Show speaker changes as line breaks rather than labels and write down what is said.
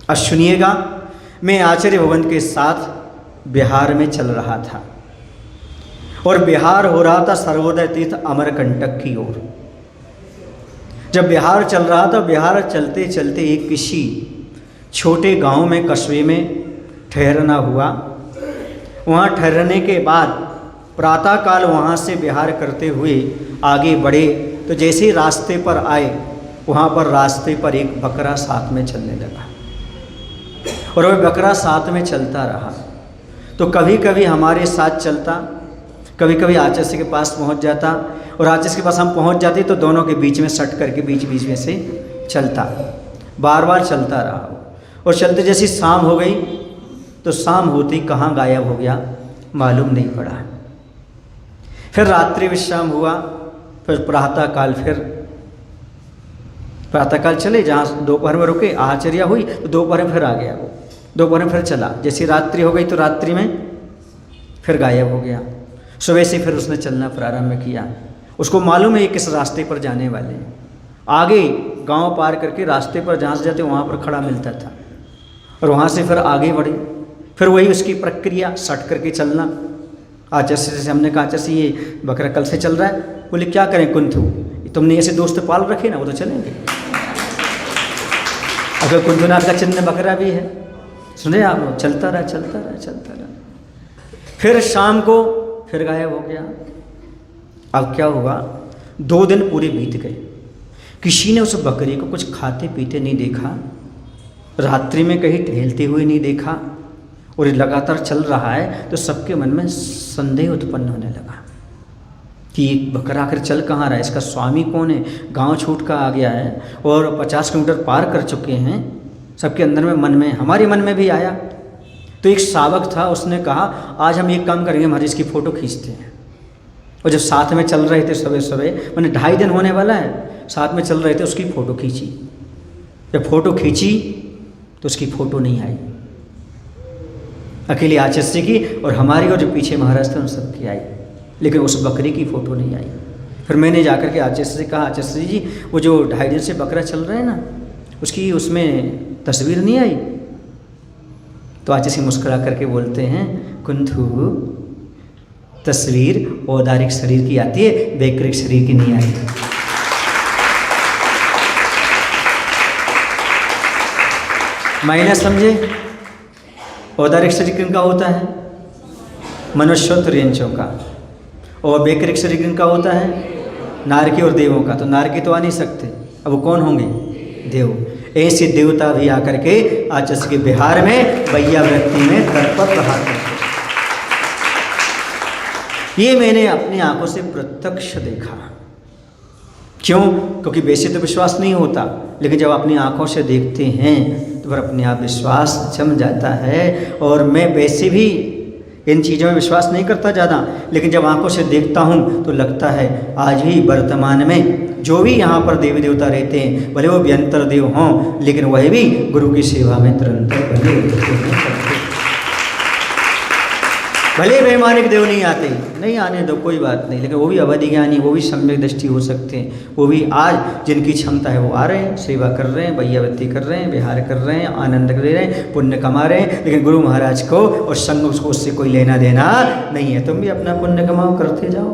अब सुनिएगा, मैं आचार्य भवन के साथ बिहार में चल रहा था और बिहार हो रहा था सर्वोदय तीर्थ अमरकंटक की ओर। जब बिहार चल रहा था, बिहार चलते चलते एक किसी छोटे गांव में, कस्बे में ठहरना हुआ। वहाँ ठहरने के बाद प्रातःकाल वहाँ से बिहार करते हुए आगे बढ़े तो जैसे रास्ते पर आए, वहाँ पर रास्ते पर एक बकरा साथ में चलने लगा और वह बकरा साथ में चलता रहा। तो कभी कभी हमारे साथ चलता, कभी कभी आचार्य के पास पहुँच जाता और आचार्य के पास हम पहुँच जाते तो दोनों के बीच में सट करके बीच में से चलता, बार बार चलता रहा। और चलते जैसी शाम हो गई तो शाम होते ही कहाँ गायब हो गया मालूम नहीं पड़ा। फिर रात्रि विश्राम हुआ, फिर प्रातःकाल, फिर प्रातःकाल चले, जहाँ दोपहर में रुके, आचर्या हुई तो दोपहर में फिर आ गया वो, दोपहर में फिर चला। जैसी रात्रि हो गई तो रात्रि में फिर गायब हो गया। सुबह से फिर उसने चलना प्रारंभ किया। उसको मालूम है किस रास्ते पर जाने वाले हैं। आगे गांव पार करके रास्ते पर जहाँ से जाते वहाँ पर खड़ा मिलता था और वहाँ से फिर आगे बढ़े। फिर वही उसकी प्रक्रिया, सट करके चलना। आचार्य से हमने कहा, आचार्य ये बकरा कल से चल रहा है। बोले क्या करें कुंथू, तुमने ऐसे दोस्त पाल रखे ना, वो तो चलेंगे। अगर कुंथुनाथ का चिन्ह बकरा भी है, सुने आप, चलता रहा चलता रहा चलता रहा। फिर शाम को फिर गायब हो गया। अब क्या हुआ, 2 दिन पूरे बीत गए, किसी ने उस बकरी को कुछ खाते पीते नहीं देखा, रात्रि में कहीं टहलते हुए नहीं देखा और ये लगातार चल रहा है। तो सबके मन में संदेह उत्पन्न होने लगा कि ये बकरा आखिर चल कहाँ रहा है, इसका स्वामी कौन है, गांव छूट का आ गया है और 50 किलोमीटर पार कर चुके हैं। सबके अंदर में, मन में, हमारे मन में भी आया। तो एक सावक था, उसने कहा आज हम एक काम करेंगे, हमारी इसकी फ़ोटो खींचते हैं। और जब साथ में चल रहे थे सुबह सुबह, मैंने 2.5 दिन होने वाला है, साथ में चल रहे थे, उसकी फ़ोटो खींची। जब फ़ोटो खींची तो उसकी फ़ोटो नहीं आई, अकेले आचार्य की और हमारी और जो पीछे महाराज थे उन सबकी आई, लेकिन उस बकरी की फ़ोटो नहीं आई। फिर मैंने जाकर के आचार्य से कहा, आचार्य जी वो जो 2.5 दिन से बकरा चल रहा है ना, उसकी उसमें तस्वीर नहीं आई। तो आचार्य मुस्कुरा करके बोलते हैं, कुंथू तस्वीर औदारिक शरीर की आती है, वैकृतिक शरीर की नहीं आई। मायने समझे? औदारिक शरीर किनका होता है? मनुष्योत्तर यंचों का। और वैकृतिक शरीर किनका होता है? नारकी और देवों का। तो नारकी तो आ नहीं सकते, अब वो कौन होंगे? देव। ऐसे देवता भी आकर के आचार्य के बिहार में बैया वृत्ति में दर पर प्रहार करते। ये मैंने अपनी आंखों से प्रत्यक्ष देखा। क्यों? क्योंकि वैसे तो विश्वास नहीं होता, लेकिन जब अपनी आंखों से देखते हैं तो फिर अपने आप विश्वास जम जाता है। और मैं वैसे भी इन चीज़ों में विश्वास नहीं करता ज़्यादा, लेकिन जब आंखों से देखता हूँ तो लगता है आज भी वर्तमान में जो भी यहाँ पर देवी देवता रहते हैं, भले वो व्यंतर देव हों, लेकिन वह भी गुरु की सेवा में निरंतर बने रहते हैं। भले वैमानिक देव नहीं आने दो, कोई बात नहीं, लेकिन वो भी अवधि ज्ञानी, वो भी सम्यक दृष्टि हो सकते हैं। वो भी आज जिनकी क्षमता है वो आ रहे हैं, सेवा कर रहे हैं, बैयावृत्ति कर रहे हैं, विहार कर रहे हैं, आनंद ले रहे हैं, पुण्य कमा रहे हैं। लेकिन गुरु महाराज को और संघ को उससे कोई लेना देना नहीं है। तुम भी अपना पुण्य कमाओ, करते जाओ।